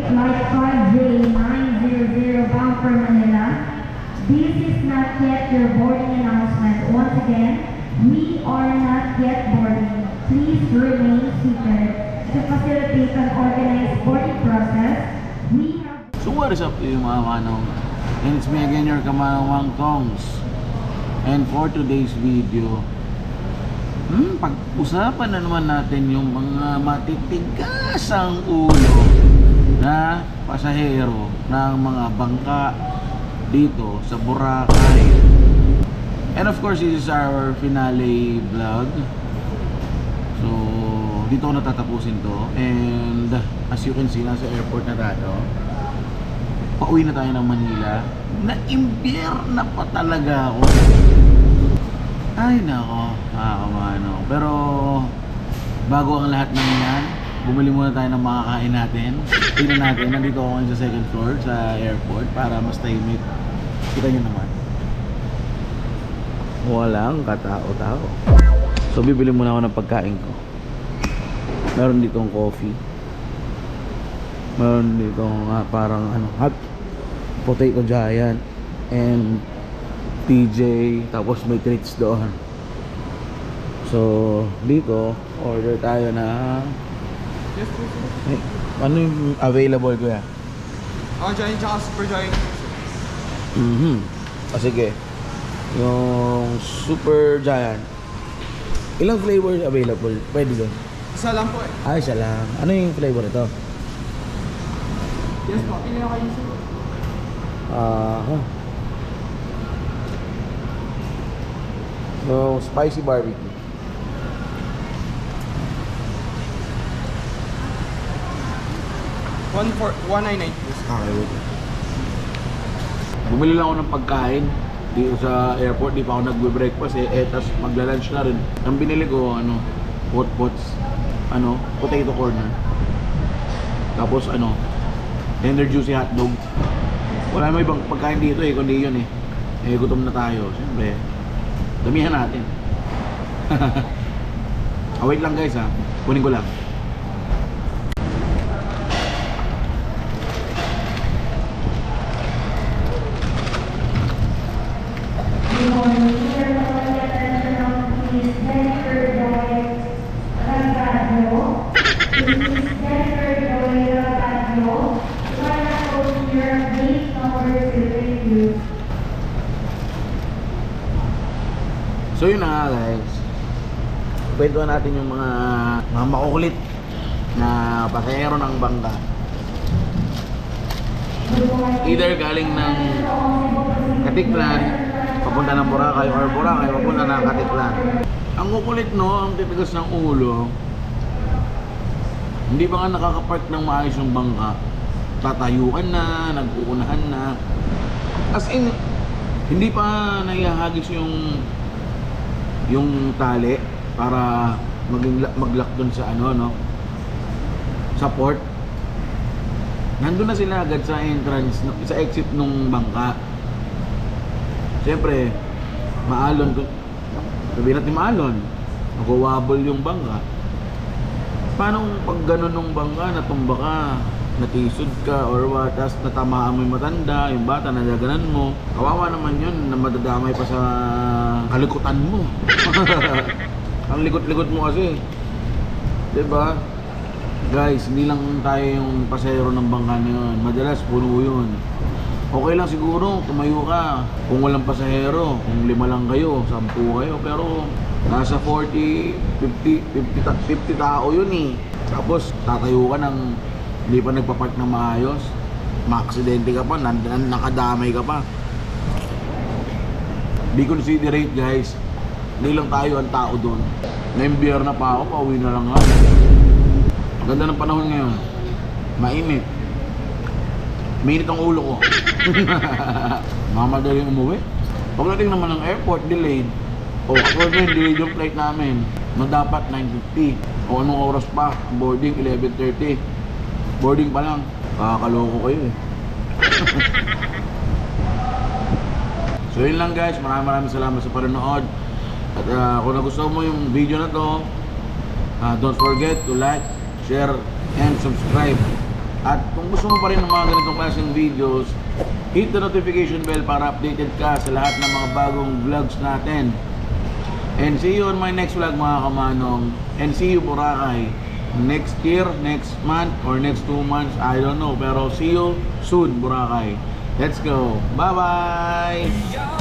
Flight 5J900 bound for Manila. This is not yet your boarding announcement. Once again, we are not yet boarding. Please remain seated. To facilitate an organized boarding process, we have... So what is up to you mga manong? And it's me again, your Kamanong Wang Tongs. And for today's video, pag-usapan na naman natin yung mga matitigas ang ulo na pasahero ng mga bangka dito sa Boracay. And of course, this is our finale vlog. So, dito ko natatapusin to. And as you can see, nasa airport na tayo. Pauwi na tayo ng Manila. Na-imbierna pa talaga ako. Ay nako, mano. Pero bago ang lahat ng yan, bumili muna tayo ng makakain natin. Tingnan natin, nandito ako ngayon sa second floor sa airport para mas tahimik. Kita nyo naman. Walang katao-tao. So bibili muna ako ng pagkain ko. Meron ditong coffee. Meron ditong parang hot potato giant and TJ, tapos may treats doon. So dito order tayo na ano yung available ko ya? Giant tsaka super giant. Sige, yung super giant, ilang flavors available? Pwede doon? Isa lang po eh. Isa lang. Ano yung flavor ito? Yes po, pili na kayo sir. No, spicy barbecue. $199 please. Okay, wait. Bumili lang ako ng pagkain dito sa airport. Di pa ako nagbe-breakfast tas magla-lunch na rin. Ang binili ko, hot-pots, potato corner. Tapos tender juicy hotdog. Wala namang ibang pagkain dito kundi yun gutom na tayo. Siyempre, damihan natin. Wait lang guys kunin ko lang. So yun na nga guys, kwentuhan natin yung mga makukulit na pasahero ng bangka. Either galing ng Katiklan papunta ng Boracay or Boracay papunta ng Katiklan. Ang kukulit ang titigas ng ulo, hindi pa nga nakakapark ng maayos yung bangka, tatayuan na, nag-uunahan na. As in, hindi pa naihahagis yung tali para mag-lock dun sa sa port. Nandun na sila agad sa entrance, sa exit nung bangka. Siyempre, maalon, sabihin natin maalon, mag-wobble yung bangka. Paano pag ganun nung bangka, natumba ka, natisod ka or what, tapos natamaan mo yung matanda, yung bata, nadaganan mo, kawawa naman yun na madadamay pa sa kalikutan mo. Ang likot-likot mo kasi, diba? Guys, hindi lang tayo yung pasahero ng bangka na yun, madalas puno yun. Okay lang siguro, tumayo ka kung walang pasahero, kung 5 lang kayo, 10 kayo, pero nasa 40, 50 tao yun Tapos tatayo ka ng hindi pa nagpapark ng maayos, maaksidente ka pa, nakadamay ka pa. Be considerate guys, hindi lang tayo ang tao doon. Na-imbierna pa ako, pauwi na lang nga. Ganda ng panahon ngayon, mainit. Mainit ang ulo ko. Mamadaling umuwi. Pagdating naman ng airport, delayed. Delayed yung flight namin. Dapat 9:50. O anong oras pa? Boarding 11:30. Boarding pa lang. Kakakaloko kayo So yun lang guys, maraming salamat sa panonood. At kung nagustuhan mo yung video na to, don't forget to like, share, and subscribe. At kung gusto mo pa rin ng mga ganitong klaseng videos, hit the notification bell para updated ka sa lahat ng mga bagong vlogs natin. And see you on my next vlog mga kamanong. And see you Boracay next year, next month, or next 2 months. I don't know. Pero see you soon Boracay. Let's go. Bye-bye!